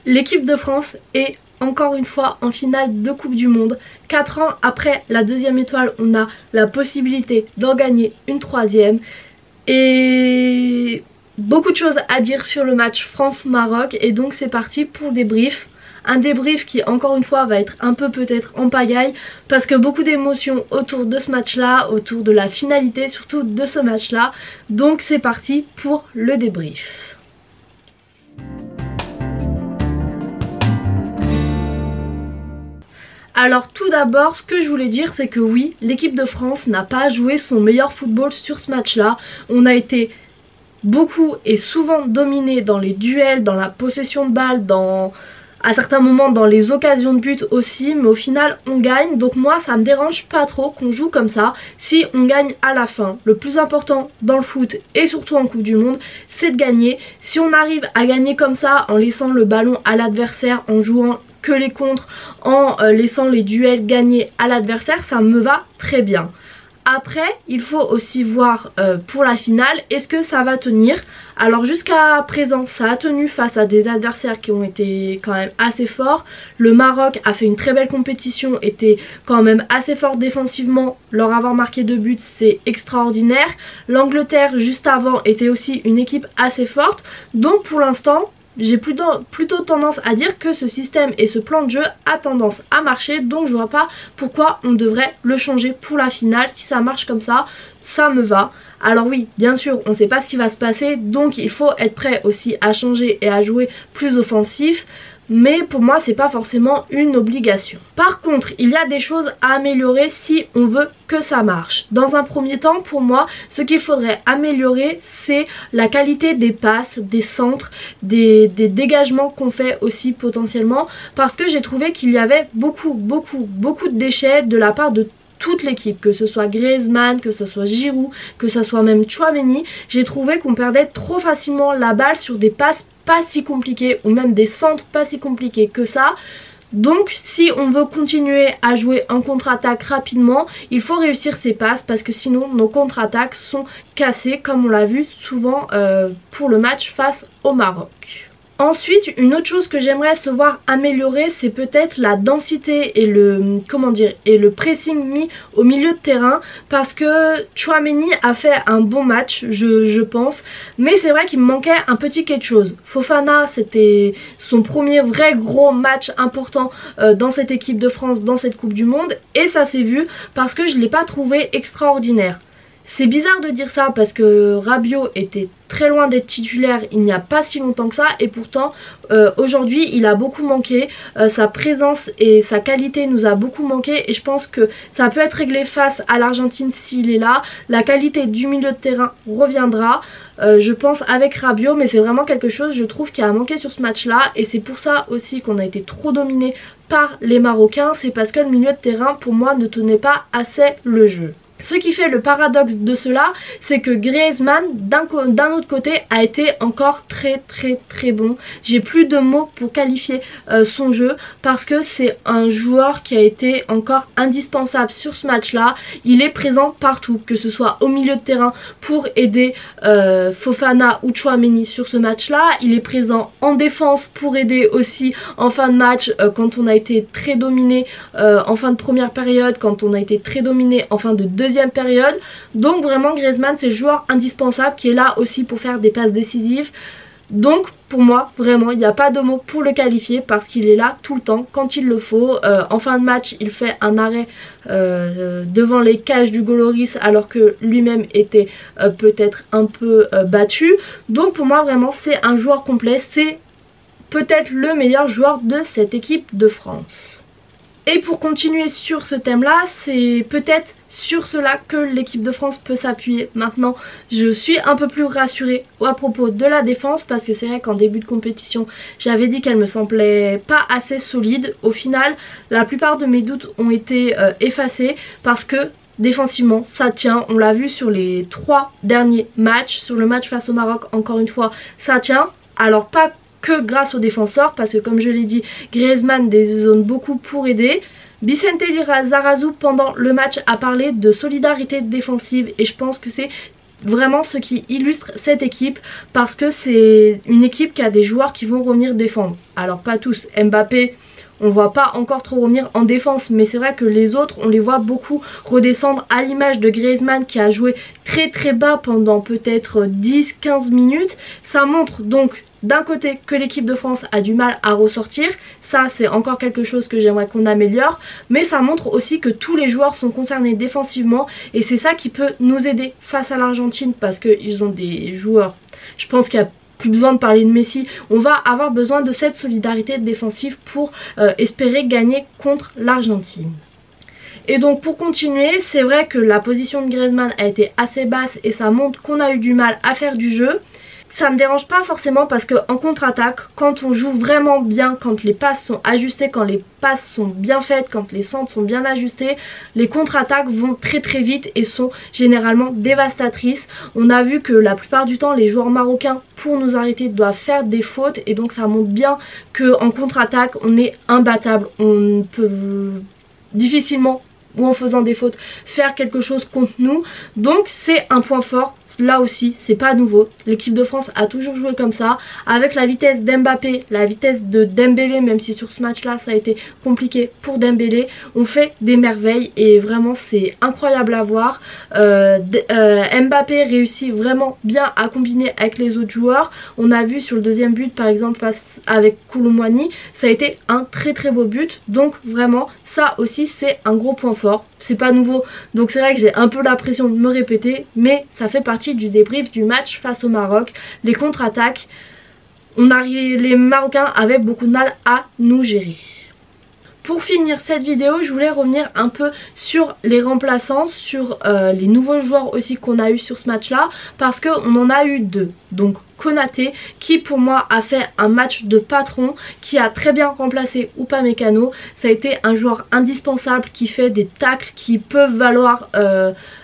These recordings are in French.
L'équipe de France est encore une fois en finale de Coupe du Monde. 4 ans après la deuxième étoile, on a la possibilité d'en gagner une troisième. Et beaucoup de choses à dire sur le match France-Maroc. Et donc c'est parti pour le débrief. Un débrief qui encore une fois va être un peu peut-être en pagaille parce que beaucoup d'émotions autour de ce match là, autour de la finalité surtout de ce match là. Donc c'est parti pour le débrief. Alors tout d'abord, ce que je voulais dire, c'est que oui, l'équipe de France n'a pas joué son meilleur football sur ce match-là. On a été beaucoup et souvent dominé dans les duels, dans la possession de balle, à certains moments dans les occasions de but aussi, mais au final on gagne. Donc moi ça me dérange pas trop qu'on joue comme ça si on gagne à la fin. Le plus important dans le foot et surtout en Coupe du Monde, c'est de gagner. Si on arrive à gagner comme ça en laissant le ballon à l'adversaire, en jouant que les contres, en laissant les duels gagner à l'adversaire, ça me va très bien. Après, il faut aussi voir pour la finale, est-ce que ça va tenir? Alors jusqu'à présent, ça a tenu face à des adversaires qui ont été quand même assez forts. Le Maroc a fait une très belle compétition, était quand même assez fort défensivement. Leur avoir marqué 2 buts, c'est extraordinaire. L'Angleterre, juste avant, était aussi une équipe assez forte. Donc pour l'instant, j'ai plutôt tendance à dire que ce système et ce plan de jeu a tendance à marcher, donc je vois pas pourquoi on devrait le changer pour la finale. Si ça marche comme ça, ça me va. Alors oui, bien sûr, on sait pas ce qui va se passer, donc il faut être prêt aussi à changer et à jouer plus offensif. Mais pour moi c'est pas forcément une obligation. Par contre il y a des choses à améliorer si on veut que ça marche. Dans un premier temps pour moi ce qu'il faudrait améliorer c'est la qualité des passes, des centres, des dégagements qu'on fait aussi potentiellement. Parce que j'ai trouvé qu'il y avait beaucoup de déchets de la part de toute l'équipe, que ce soit Griezmann, que ce soit Giroud, que ce soit même Tchouaméni. J'ai trouvé qu'on perdait trop facilement la balle sur des passes pas si compliquées ou même des centres pas si compliqués que ça. Donc si on veut continuer à jouer en contre-attaque rapidement, il faut réussir ces passes parce que sinon nos contre-attaques sont cassées comme on l'a vu souvent pour le match face au Maroc. Ensuite, une autre chose que j'aimerais se voir améliorer, c'est peut-être la densité et le pressing mis au milieu de terrain, parce que Tchouaméni a fait un bon match, je pense, mais c'est vrai qu'il me manquait un petit quelque chose. Fofana, c'était son premier vrai gros match important dans cette équipe de France, dans cette Coupe du Monde, et ça s'est vu parce que je ne l'ai pas trouvé extraordinaire. C'est bizarre de dire ça parce que Rabiot était très loin d'être titulaire il n'y a pas si longtemps que ça, et pourtant aujourd'hui il a beaucoup manqué, sa présence et sa qualité nous a beaucoup manqué, et je pense que ça peut être réglé face à l'Argentine s'il est là. La qualité du milieu de terrain reviendra je pense avec Rabiot, mais c'est vraiment quelque chose je trouve qui a manqué sur ce match là, et c'est pour ça aussi qu'on a été trop dominé par les Marocains, c'est parce que le milieu de terrain pour moi ne tenait pas assez le jeu. Ce qui fait le paradoxe de cela, c'est que Griezmann d'un autre côté a été encore très bon. J'ai plus de mots pour qualifier son jeu, parce que c'est un joueur qui a été encore indispensable sur ce match là. Il est présent partout, que ce soit au milieu de terrain pour aider Fofana ou Tchouaméni sur ce match là. Il est présent en défense pour aider aussi en fin de match quand on a été très dominé en fin de première période, quand on a été très dominé en fin de deuxième période. Donc vraiment Griezmann c'est le joueur indispensable qui est là aussi pour faire des passes décisives. Donc pour moi vraiment il n'y a pas de mots pour le qualifier, parce qu'il est là tout le temps quand il le faut. En fin de match il fait un arrêt devant les cages du Goloris alors que lui-même était peut-être un peu battu. Donc pour moi vraiment c'est un joueur complet, c'est peut-être le meilleur joueur de cette équipe de France. Et pour continuer sur ce thème là, c'est peut-être sur cela que l'équipe de France peut s'appuyer. Maintenant je suis un peu plus rassurée à propos de la défense, parce que c'est vrai qu'en début de compétition j'avais dit qu'elle me semblait pas assez solide. Au final la plupart de mes doutes ont été effacés, parce que défensivement ça tient, on l'a vu sur les 3 derniers matchs. Sur le match face au Maroc encore une fois ça tient, alors pas que grâce aux défenseurs, parce que comme je l'ai dit Griezmann dézone beaucoup pour aider. Vicente Lizarazu pendant le match a parlé de solidarité défensive, et je pense que c'est vraiment ce qui illustre cette équipe, parce que c'est une équipe qui a des joueurs qui vont revenir défendre. Alors pas tous, Mbappé on voit pas encore trop revenir en défense, mais c'est vrai que les autres on les voit beaucoup redescendre, à l'image de Griezmann qui a joué très très bas pendant peut-être 10-15 minutes. Ça montre donc d'un côté que l'équipe de France a du mal à ressortir, ça c'est encore quelque chose que j'aimerais qu'on améliore, mais ça montre aussi que tous les joueurs sont concernés défensivement et c'est ça qui peut nous aider face à l'Argentine, parce qu'ils ont des joueurs, je pense qu'il y a plus besoin de parler de Messi, on va avoir besoin de cette solidarité défensive pour espérer gagner contre l'Argentine. Et donc pour continuer, c'est vrai que la position de Griezmann a été assez basse et ça montre qu'on a eu du mal à faire du jeu. Ça me dérange pas forcément parce que en contre-attaque, quand on joue vraiment bien, quand les passes sont ajustées, quand les passes sont bien faites, quand les centres sont bien ajustés, les contre-attaques vont très très vite et sont généralement dévastatrices. On a vu que la plupart du temps les joueurs marocains, pour nous arrêter, doivent faire des fautes et donc ça montre bien qu'en contre-attaque on est imbattable. On peut difficilement, ou en faisant des fautes, faire quelque chose contre nous. Donc c'est un point fort. Là aussi c'est pas nouveau, l'équipe de France a toujours joué comme ça, avec la vitesse d'Mbappé, la vitesse de Dembélé, même si sur ce match là ça a été compliqué pour Dembélé, on fait des merveilles et vraiment c'est incroyable à voir. Mbappé réussit vraiment bien à combiner avec les autres joueurs, on a vu sur le deuxième but par exemple face avec Kolo Muani, ça a été un très très beau but, donc vraiment ça aussi c'est un gros point fort. C'est pas nouveau, donc c'est vrai que j'ai un peu la pression de me répéter, mais ça fait partie du débrief du match face au Maroc. Les contre-attaques, les Marocains avaient beaucoup de mal à nous gérer. Pour finir cette vidéo, je voulais revenir un peu sur les remplaçants, sur les nouveaux joueurs aussi qu'on a eu sur ce match là, parce qu'on en a eu deux. Donc Konaté qui pour moi a fait un match de patron, qui a très bien remplacé Upamecano. Ça a été un joueur indispensable qui fait des tacles qui peuvent valoir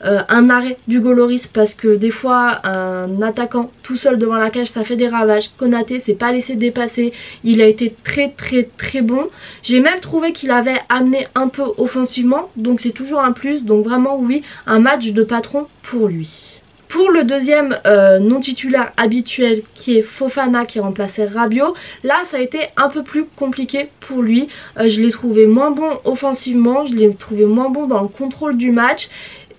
un arrêt du goal Lloris, parce que des fois un attaquant tout seul devant la cage ça fait des ravages. Konaté s'est pas laissé dépasser, il a été très très très bon. J'ai même trouvé qu'il avait amené un peu offensivement, donc c'est toujours un plus. Donc vraiment oui, un match de patron pour lui. Pour le deuxième non titulaire habituel qui est Fofana qui remplaçait Rabiot, là ça a été un peu plus compliqué pour lui. Je l'ai trouvé moins bon offensivement, je l'ai trouvé moins bon dans le contrôle du match.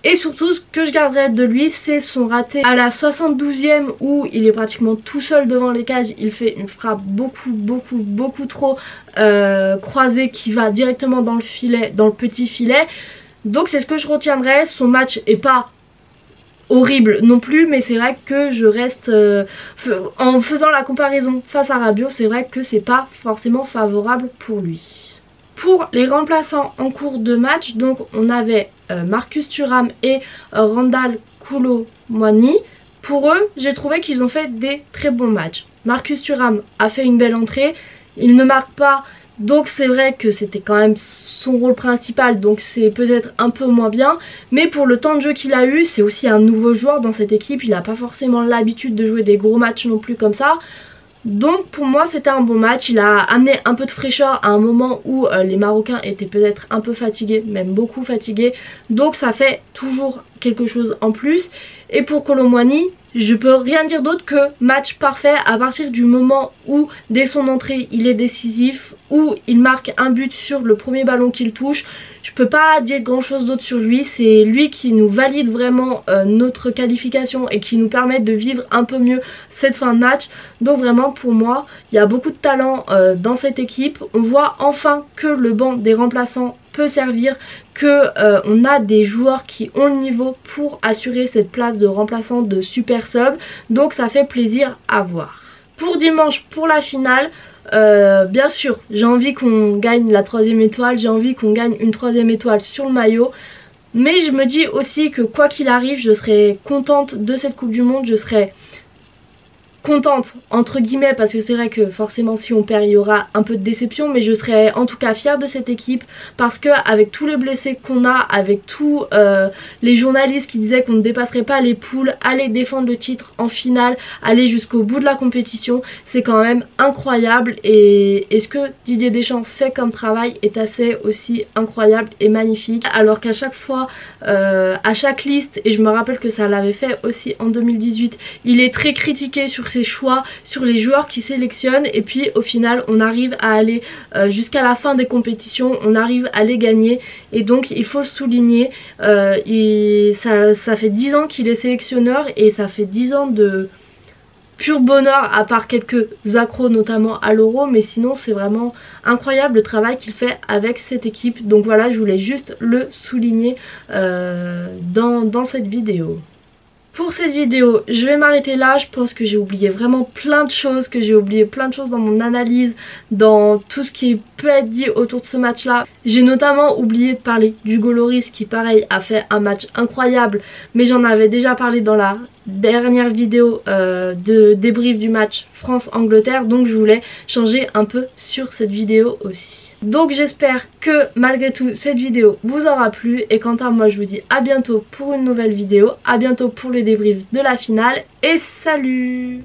Et surtout ce que je garderai de lui, c'est son raté à la 72e où il est pratiquement tout seul devant les cages. Il fait une frappe beaucoup trop croisée qui va directement dans le filet, dans le petit filet. Donc c'est ce que je retiendrai. Son match est pas horrible non plus, mais c'est vrai que je reste en faisant la comparaison face à Rabiot, c'est vrai que c'est pas forcément favorable pour lui. Pour les remplaçants en cours de match, donc on avait Marcus Thuram et Randal Kolo Muani. Pour eux, j'ai trouvé qu'ils ont fait des très bons matchs. Marcus Thuram a fait une belle entrée, il ne marque pas, donc c'est vrai que c'était quand même son rôle principal, donc c'est peut-être un peu moins bien. Mais pour le temps de jeu qu'il a eu, c'est aussi un nouveau joueur dans cette équipe, il n'a pas forcément l'habitude de jouer des gros matchs non plus comme ça. Donc pour moi c'était un bon match, il a amené un peu de fraîcheur à un moment où les Marocains étaient peut-être un peu fatigués, même beaucoup fatigués. Donc ça fait toujours quelque chose en plus. Et pour Kolo Muani, je peux rien dire d'autre que match parfait à partir du moment où dès son entrée il est décisif, où il marque un but sur le premier ballon qu'il touche. Je peux pas dire grand chose d'autre sur lui, c'est lui qui nous valide vraiment notre qualification et qui nous permet de vivre un peu mieux cette fin de match. Donc vraiment pour moi il y a beaucoup de talent dans cette équipe. On voit enfin que le banc des remplaçants peut servir, que on a des joueurs qui ont le niveau pour assurer cette place de remplaçant de super sub, donc ça fait plaisir à voir. Pour dimanche, pour la finale, bien sûr j'ai envie qu'on gagne la 3e étoile, j'ai envie qu'on gagne une 3e étoile sur le maillot, mais je me dis aussi que quoi qu'il arrive je serai contente de cette coupe du monde, je serai contente entre guillemets, parce que c'est vrai que forcément si on perd il y aura un peu de déception, mais je serais en tout cas fière de cette équipe parce que avec tous les blessés qu'on a, avec tous les journalistes qui disaient qu'on ne dépasserait pas les poules, aller défendre le titre en finale, aller jusqu'au bout de la compétition, c'est quand même incroyable. Et ce que Didier Deschamps fait comme travail est assez aussi incroyable et magnifique, alors qu'à chaque fois à chaque liste, et je me rappelle que ça l'avait fait aussi en 2018, il est très critiqué sur ses choix, sur les joueurs qu'il sélectionne, et puis au final on arrive à aller jusqu'à la fin des compétitions, on arrive à les gagner, et donc il faut le souligner. Ça fait 10 ans qu'il est sélectionneur et ça fait 10 ans de pur bonheur, à part quelques accros notamment à l'Euro, mais sinon c'est vraiment incroyable le travail qu'il fait avec cette équipe. Donc voilà, je voulais juste le souligner dans cette vidéo. Pour cette vidéo, je vais m'arrêter là. Je pense que j'ai oublié vraiment plein de choses, dans mon analyse, dans tout ce qui peut être dit autour de ce match là. J'ai notamment oublié de parler d'Hugo Lloris qui pareil a fait un match incroyable, mais j'en avais déjà parlé dans la dernière vidéo de débrief du match France-Angleterre, donc je voulais changer un peu sur cette vidéo aussi. Donc j'espère que malgré tout cette vidéo vous aura plu, et quant à moi je vous dis à bientôt pour une nouvelle vidéo, à bientôt pour le débrief de la finale et salut!